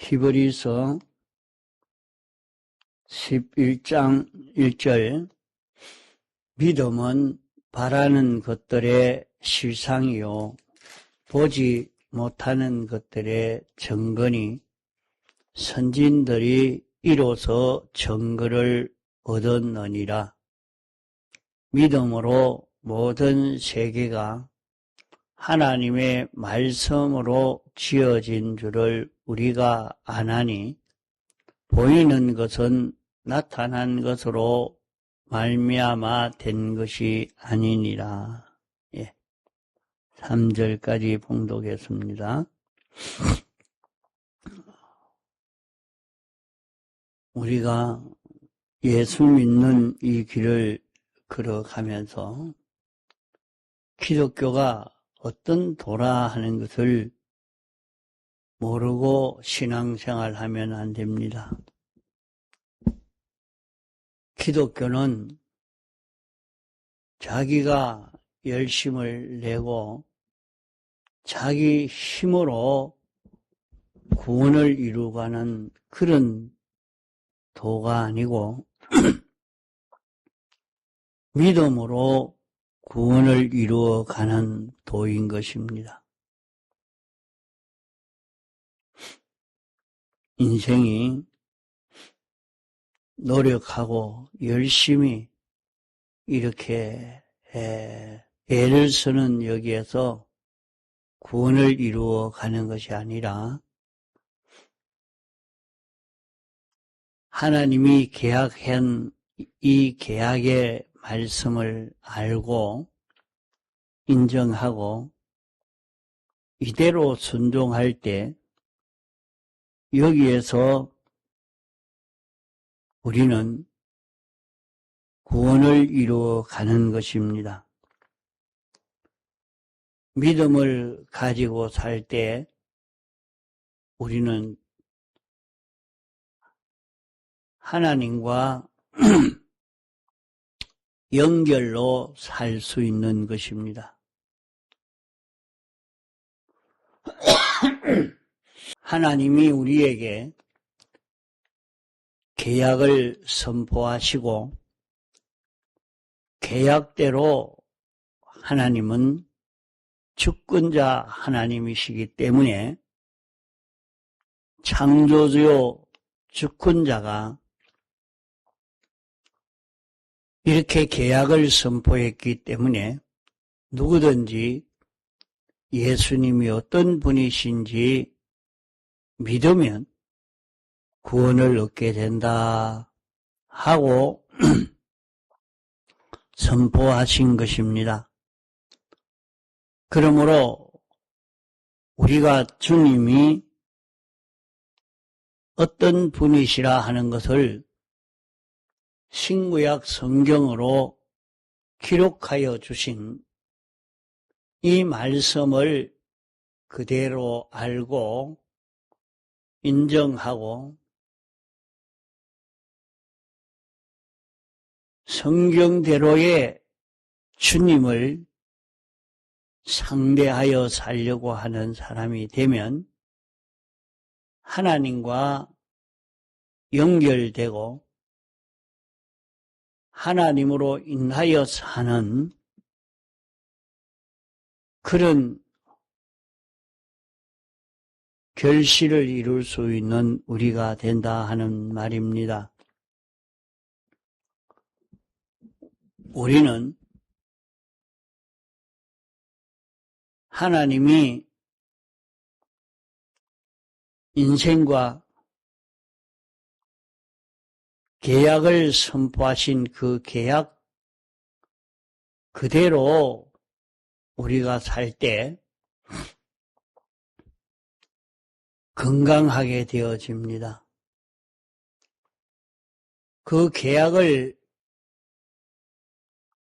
히브리서 11장 1절 믿음은 바라는 것들의 실상이요 보지 못하는 것들의 증거니 선진들이 이로써 증거를 얻었느니라. 믿음으로 모든 세계가 하나님의 말씀으로 지어진 줄을 우리가 아나니 보이는 것은 나타난 것으로 말미암아 된 것이 아니니라. 3절까지 봉독했습니다. 우리가 예수 믿는 이 길을 걸어가면서 기독교가 어떤 도라 하는 것을 모르고 신앙생활하면 안 됩니다. 기독교는 자기가 열심을 내고 자기 힘으로 구원을 이루어가는 그런 도가 아니고 믿음으로 구원을 이루어가는 도인 것입니다. 인생이 노력하고 열심히 이렇게 애를 쓰는 여기에서 구원을 이루어가는 것이 아니라 하나님이 계약한 이 계약의 말씀을 알고 인정하고 이대로 순종할 때 여기에서 우리는 구원을 이루어가는 것입니다. 믿음을 가지고 살 때 우리는 하나님과 연결로 살 수 있는 것입니다. 하나님이 우리에게 계약을 선포하시고 계약대로 하나님은 주권자 하나님이시기 때문에 창조주요 주권자가 이렇게 계약을 선포했기 때문에 누구든지 예수님이 어떤 분이신지 믿으면 구원을 얻게 된다 하고 선포하신 것입니다. 그러므로 우리가 주님이 어떤 분이시라 하는 것을 신구약 성경으로 기록하여 주신 이 말씀을 그대로 알고 인정하고 성경대로의 주님을 상대하여 살려고 하는 사람이 되면 하나님과 연결되고 하나님으로 인하여 사는 그런 결실을 이룰 수 있는 우리가 된다 하는 말입니다. 우리는 하나님이 인생과 계약을 선포하신 그 계약 그대로 우리가 살 때 건강하게 되어집니다. 그 계약을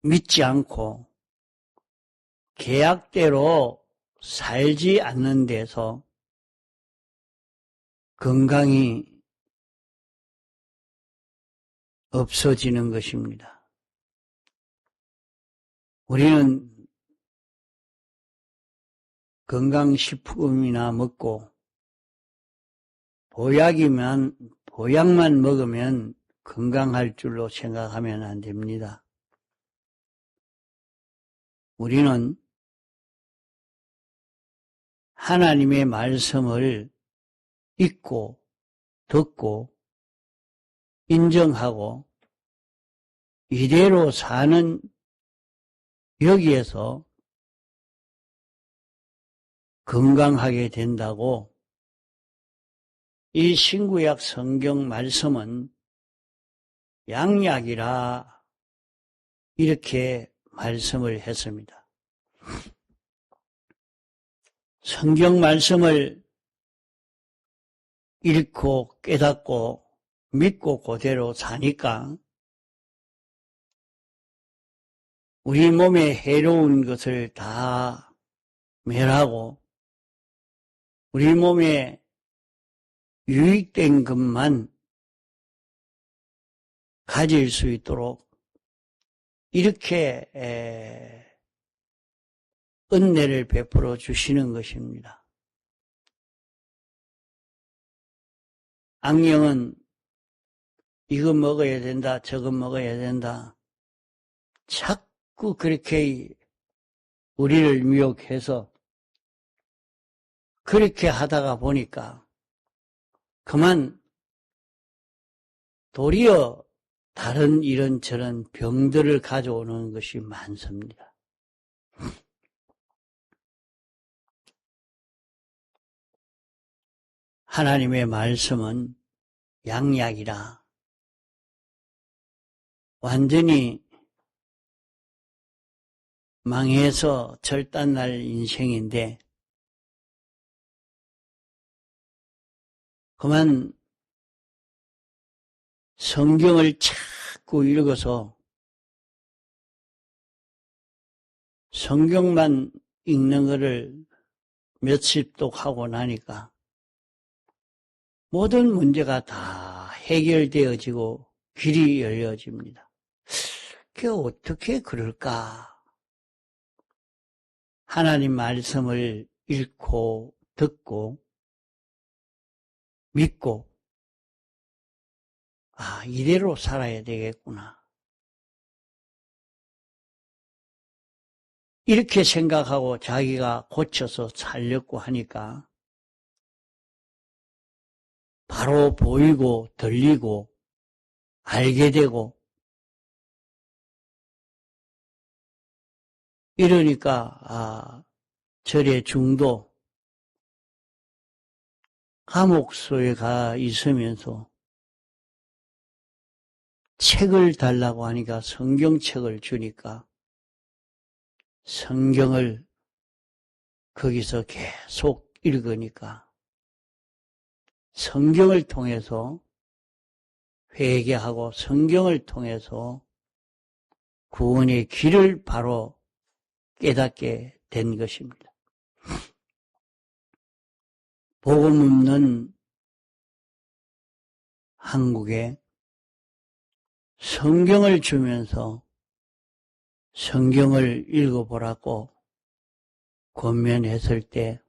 믿지 않고 계약대로 살지 않는 데서 건강이 없어지는 것입니다. 우리는 건강식품이나 먹고 보약만 먹으면 건강할 줄로 생각하면 안 됩니다. 우리는 하나님의 말씀을 읽고 듣고 인정하고 이대로 사는 여기에서 건강하게 된다고 이 신구약 성경 말씀은 양약이라 이렇게 말씀을 했습니다. 성경 말씀을 읽고 깨닫고 믿고 그대로 사니까 우리 몸에 해로운 것을 다 멸하고 우리 몸에 유익된 것만 가질 수 있도록 이렇게 은혜를 베풀어 주시는 것입니다. 악령은 이거 먹어야 된다, 저거 먹어야 된다. 자꾸 그렇게 우리를 미혹해서 그렇게 하다가 보니까 그만 도리어 다른 이런저런 병들을 가져오는 것이 많습니다. 하나님의 말씀은 양약이라 완전히 망해서 절단날 인생인데 그만 성경을 자꾸 읽어서 성경만 읽는 것을 몇십 독 하고 나니까 모든 문제가 다 해결되어지고 길이 열려집니다. 그게 어떻게 그럴까? 하나님 말씀을 읽고 듣고 믿고 이대로 살아야 되겠구나. 이렇게 생각하고 자기가 고쳐서 살려고 하니까 바로 보이고 들리고 알게 되고 이러니까 절의 중도 감옥소에 가 있으면서 책을 달라고 하니까 성경책을 주니까 성경을 거기서 계속 읽으니까 성경을 통해서 회개하고 성경을 통해서 구원의 길을 바로 깨닫게 된 것입니다. 복음 없는 한국에 성경을 주면서 성경을 읽어보라고 권면했을 때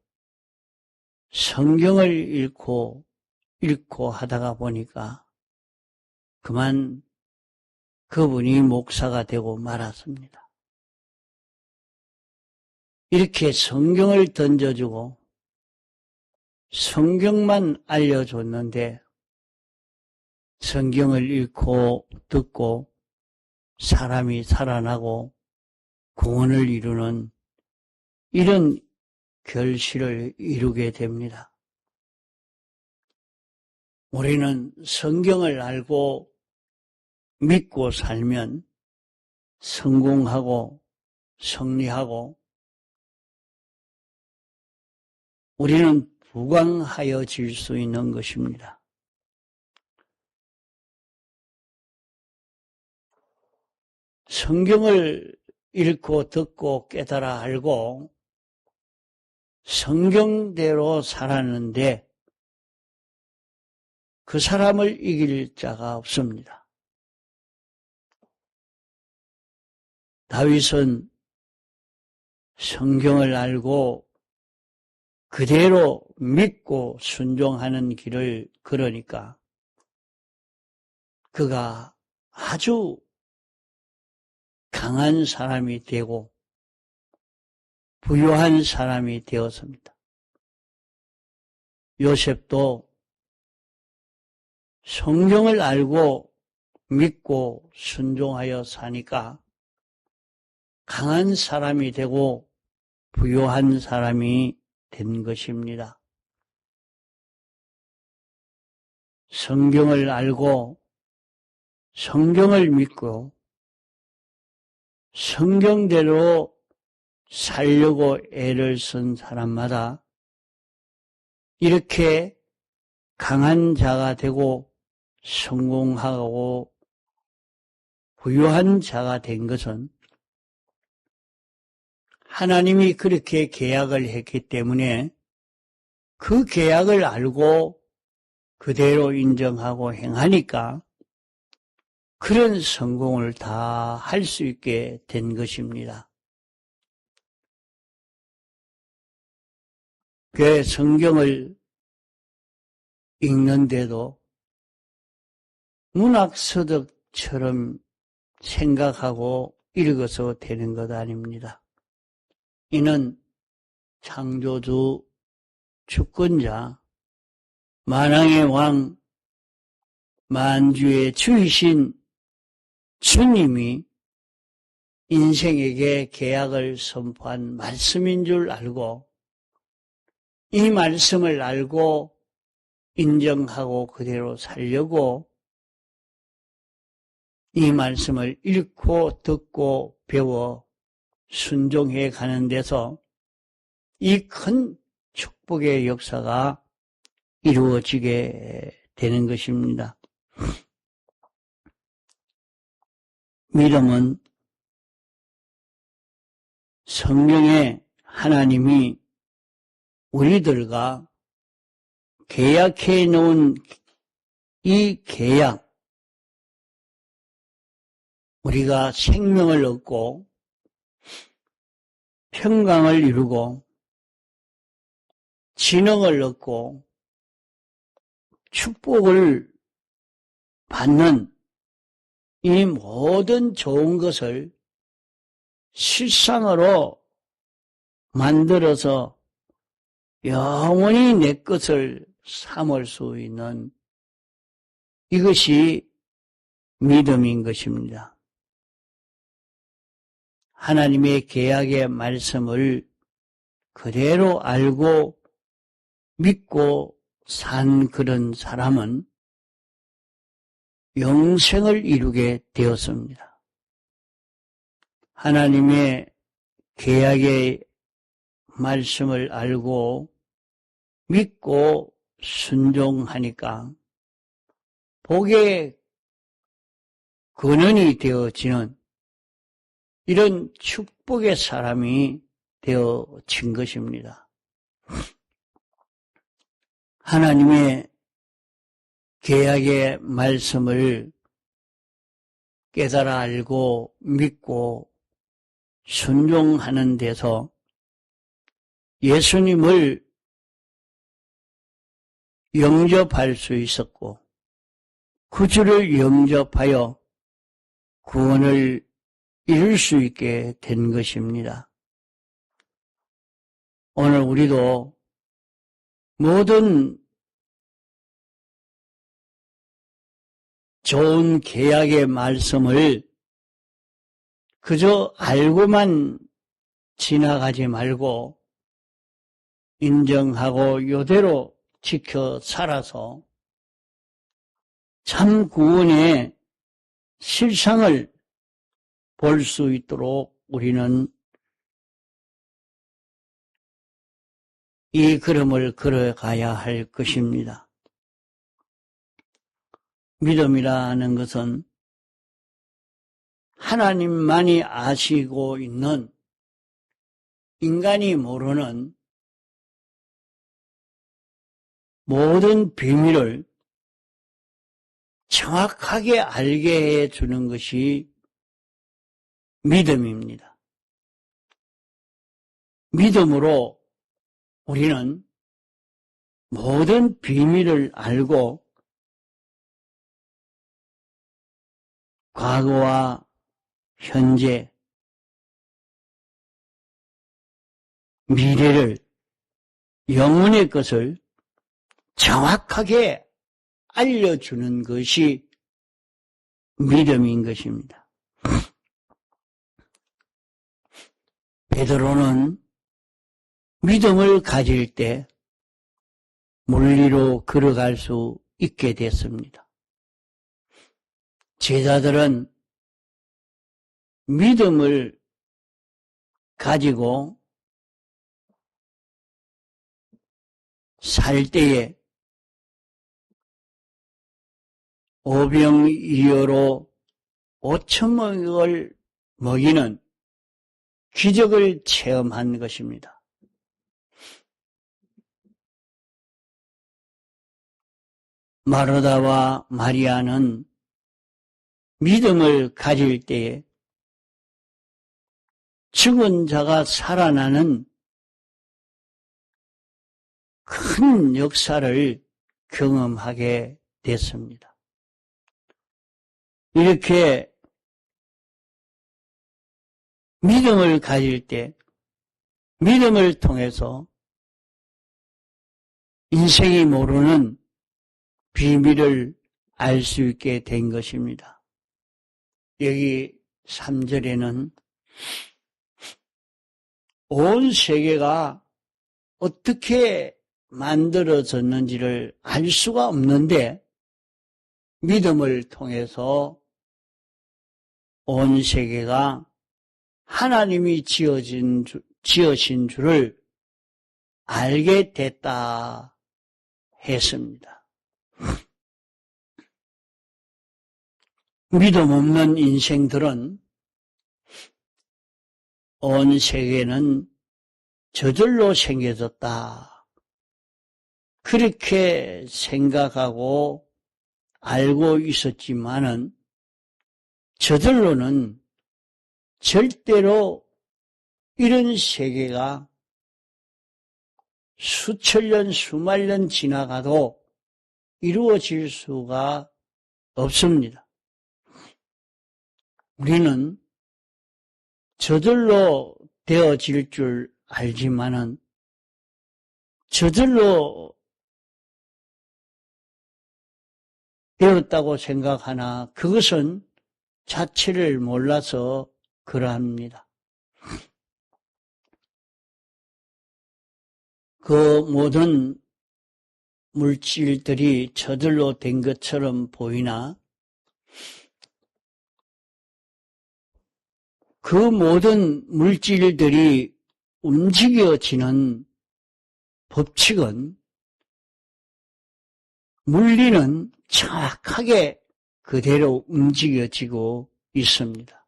성경을 읽고 하다가 보니까 그만 그분이 목사가 되고 말았습니다. 이렇게 성경을 던져주고 성경만 알려줬는데 성경을 읽고 듣고 사람이 살아나고 구원을 이루는 이런 결실을 이루게 됩니다. 우리는 성경을 알고 믿고 살면 성공하고 승리하고 우리는 부강하여질 수 있는 것입니다. 성경을 읽고 듣고 깨달아 알고 성경대로 살았는데 그 사람을 이길 자가 없습니다. 다윗은 성경을 알고 그대로 믿고 순종하는 길을 걸으니까 그가 아주 강한 사람이 되고 부유한 사람이 되었습니다. 요셉도 성경을 알고 믿고 순종하여 사니까 강한 사람이 되고 부유한 사람이 된 것입니다. 성경을 알고 성경을 믿고 성경대로 살려고 애를 쓴 사람마다 이렇게 강한 자가 되고 성공하고 부유한 자가 된 것은 하나님이 그렇게 계약을 했기 때문에 그 계약을 알고 그대로 인정하고 행하니까 그런 성공을 다 할 수 있게 된 것입니다. 그 성경을 읽는데도 문학서적처럼 생각하고 읽어서 되는 것 아닙니다. 이는 창조주, 주권자, 만왕의 왕, 만주의 주이신 주님이 인생에게 계약을 선포한 말씀인 줄 알고 이 말씀을 알고 인정하고 그대로 살려고 이 말씀을 읽고 듣고 배워 순종해 가는 데서 이 큰 축복의 역사가 이루어지게 되는 것입니다. 믿음은 성경에 하나님이 우리들과 계약해 놓은 이 계약, 우리가 생명을 얻고 평강을 이루고 진흥을 얻고 축복을 받는 이 모든 좋은 것을 실상으로 만들어서 영원히 내 것을 삼을 수 있는 이것이 믿음인 것입니다. 하나님의 계약의 말씀을 그대로 알고 믿고 산 그런 사람은 영생을 이루게 되었습니다. 하나님의 계약의 말씀을 알고 믿고 순종하니까 복의 근원이 되어지는 이런 축복의 사람이 되어진 것입니다. 하나님의 계약의 말씀을 깨달아 알고 믿고 순종하는 데서 예수님을 영접할 수 있었고 구주를 영접하여 구원을 이룰 수 있게 된 것입니다. 오늘 우리도 모든 좋은 계약의 말씀을 그저 알고만 지나가지 말고 인정하고 이대로 지켜 살아서 참 구원의 실상을 볼 수 있도록 우리는 이 걸음을 걸어가야 할 것입니다. 믿음이라는 것은 하나님만이 아시고 있는 인간이 모르는 모든 비밀을 정확하게 알게 해주는 것이 믿음입니다. 믿음으로 우리는 모든 비밀을 알고 과거와 현재, 미래를, 영혼의 것을 정확하게 알려주는 것이 믿음인 것입니다. 베드로는 믿음을 가질 때 물리로 걸어갈 수 있게 됐습니다. 제자들은 믿음을 가지고 살 때에 오병이어로 5천명을 먹이는 기적을 체험한 것입니다. 마르다와 마리아는 믿음을 가질 때에 죽은 자가 살아나는 큰 역사를 경험하게 됐습니다. 이렇게 믿음을 가질 때 믿음을 통해서 인생이 모르는 비밀을 알 수 있게 된 것입니다. 여기 3절에는 온 세계가 어떻게 만들어졌는지를 알 수가 없는데 믿음을 통해서 온 세계가 하나님이 지으신 줄을 알게 됐다 했습니다. 믿음 없는 인생들은 온 세계는 저절로 생겨졌다. 그렇게 생각하고 알고 있었지만은 저절로는 절대로 이런 세계가 수천 년, 수만 년 지나가도 이루어질 수가 없습니다. 우리는 저절로 되어질 줄 알지만은 저절로 되었다고 생각하나 그것은 자체를 몰라서 그러합니다. 그 모든 물질들이 저절로 된 것처럼 보이나 그 모든 물질들이 움직여지는 법칙은 물리는 정확하게 그대로 움직여지고 있습니다.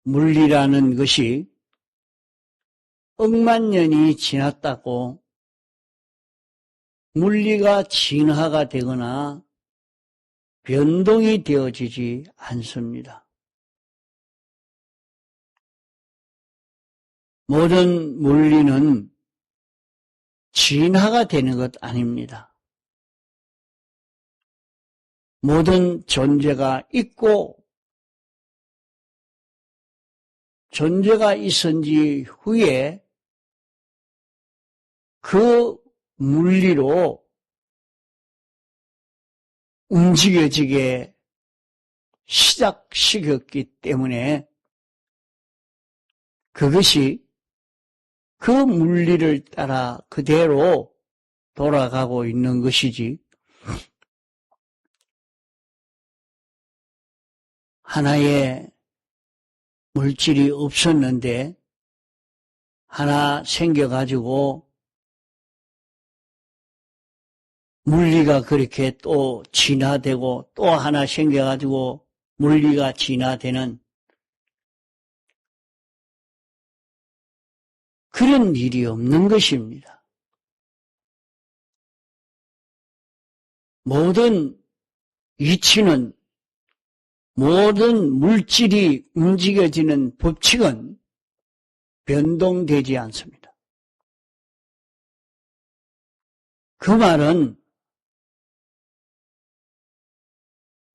물리라는 것이 억만 년이 지났다고 물리가 진화가 되거나 변동이 되어지지 않습니다. 모든 물리는 진화가 되는 것 아닙니다. 모든 존재가 있고 존재가 있은 지 후에 그 물리로 움직여지게 시작시켰기 때문에 그것이 그 물리를 따라 그대로 돌아가고 있는 것이지 하나의 물질이 없었는데 하나 생겨가지고 물리가 그렇게 또 진화되고 또 하나 생겨가지고 물리가 진화되는 그런 일이 없는 것입니다. 모든 이치는 모든 물질이 움직여지는 법칙은 변동되지 않습니다. 그 말은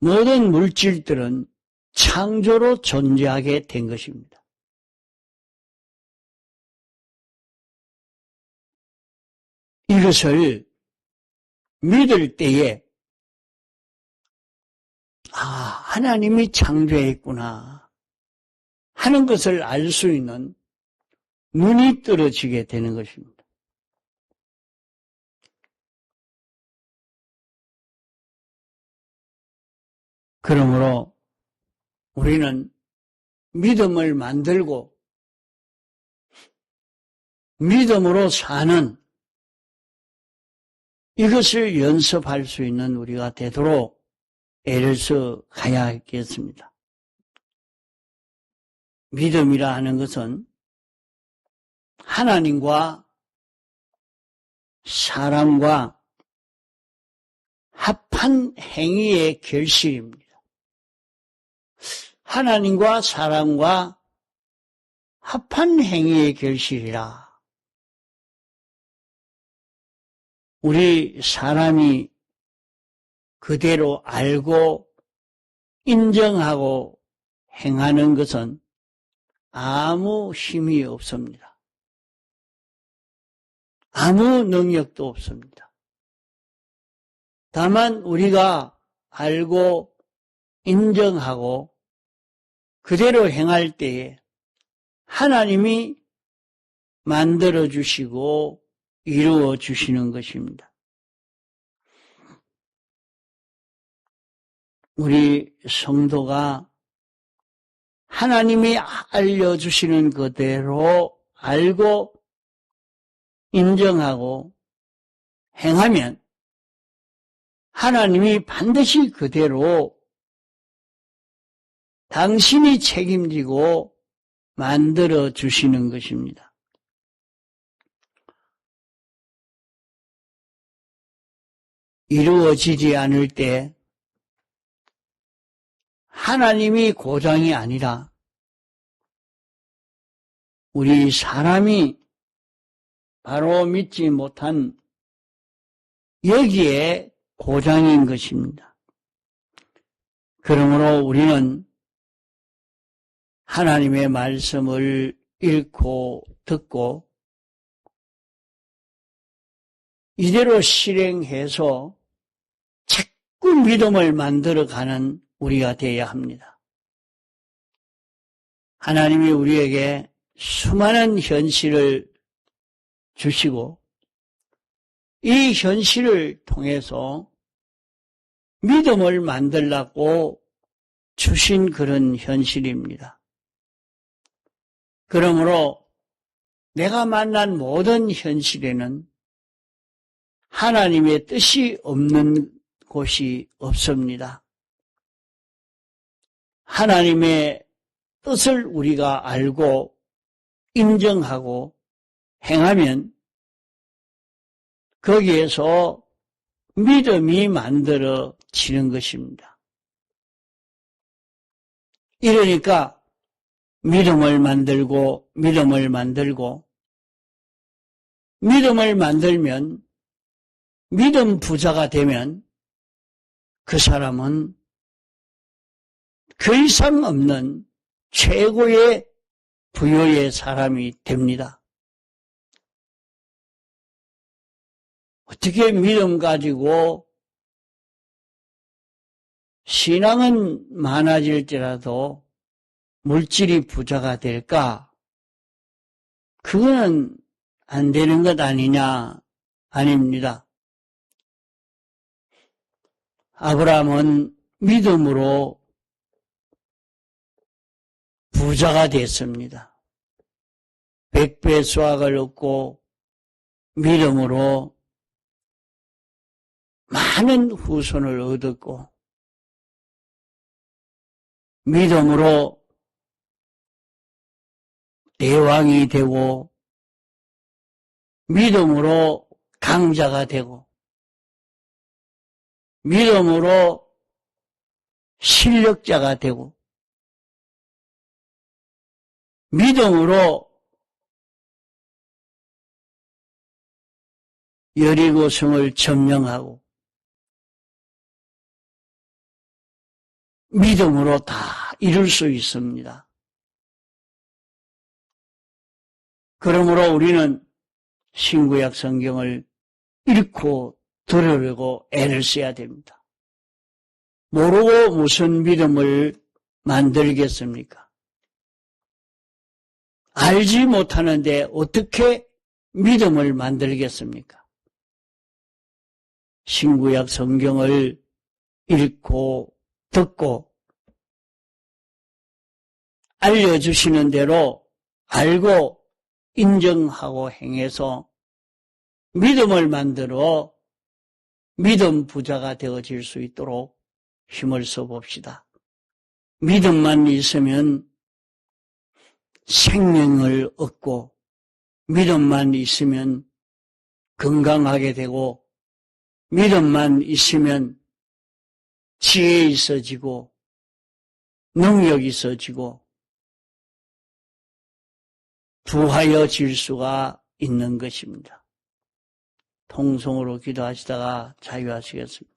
모든 물질들은 창조로 존재하게 된 것입니다. 이것을 믿을 때에 하나님이 창조했구나 하는 것을 알 수 있는 눈이 떨어지게 되는 것입니다. 그러므로 우리는 믿음을 만들고 믿음으로 사는 이것을 연습할 수 있는 우리가 되도록 애를 써 가야겠습니다. 믿음이라 하는 것은 하나님과 사람과 합한 행위의 결실입니다. 하나님과 사람과 합한 행위의 결실이라. 우리 사람이 그대로 알고 인정하고 행하는 것은 아무 힘이 없습니다. 아무 능력도 없습니다. 다만 우리가 알고 인정하고 그대로 행할 때에 하나님이 만들어 주시고 이루어 주시는 것입니다. 우리 성도가 하나님이 알려주시는 그대로 알고 인정하고 행하면 하나님이 반드시 그대로 당신이 책임지고 만들어 주시는 것입니다. 이루어지지 않을 때 하나님이 고장이 아니라 우리 사람이 바로 믿지 못한 여기에 고장인 것입니다. 그러므로 우리는 하나님의 말씀을 읽고 듣고 이대로 실행해서 자꾸 믿음을 만들어가는 우리가 되어야 합니다. 하나님이 우리에게 수많은 현실을 주시고 이 현실을 통해서 믿음을 만들라고 주신 그런 현실입니다. 그러므로 내가 만난 모든 현실에는 하나님의 뜻이 없는 곳이 없습니다. 하나님의 뜻을 우리가 알고 인정하고 행하면 거기에서 믿음이 만들어지는 것입니다. 이러니까 믿음을 만들고 믿음을 만들면 믿음 부자가 되면 그 사람은 그 이상 없는 최고의 부요의 사람이 됩니다. 어떻게 믿음 가지고 신앙은 많아질지라도 물질이 부자가 될까? 그거는 안 되는 것 아니냐? 아닙니다. 아브라함은 믿음으로 부자가 됐습니다. 100배 수확을 얻고 믿음으로 많은 후손을 얻었고 믿음으로 대왕이 되고 믿음으로 강자가 되고 믿음으로 실력자가 되고 믿음으로 여리고성을 점령하고 믿음으로 다 이룰 수 있습니다. 그러므로 우리는 신구약 성경을 읽고 들으려고 애를 써야 됩니다. 모르고 무슨 믿음을 만들겠습니까? 알지 못하는데 어떻게 믿음을 만들겠습니까? 신구약 성경을 읽고 듣고 알려주시는 대로 알고 인정하고 행해서 믿음을 만들어 믿음 부자가 되어질 수 있도록 힘을 써봅시다. 믿음만 있으면 생명을 얻고 믿음만 있으면 건강하게 되고 믿음만 있으면 지혜 있어지고 능력이 있어지고 부하여질 수가 있는 것입니다. 통성으로 기도하시다가 자유하시겠습니다.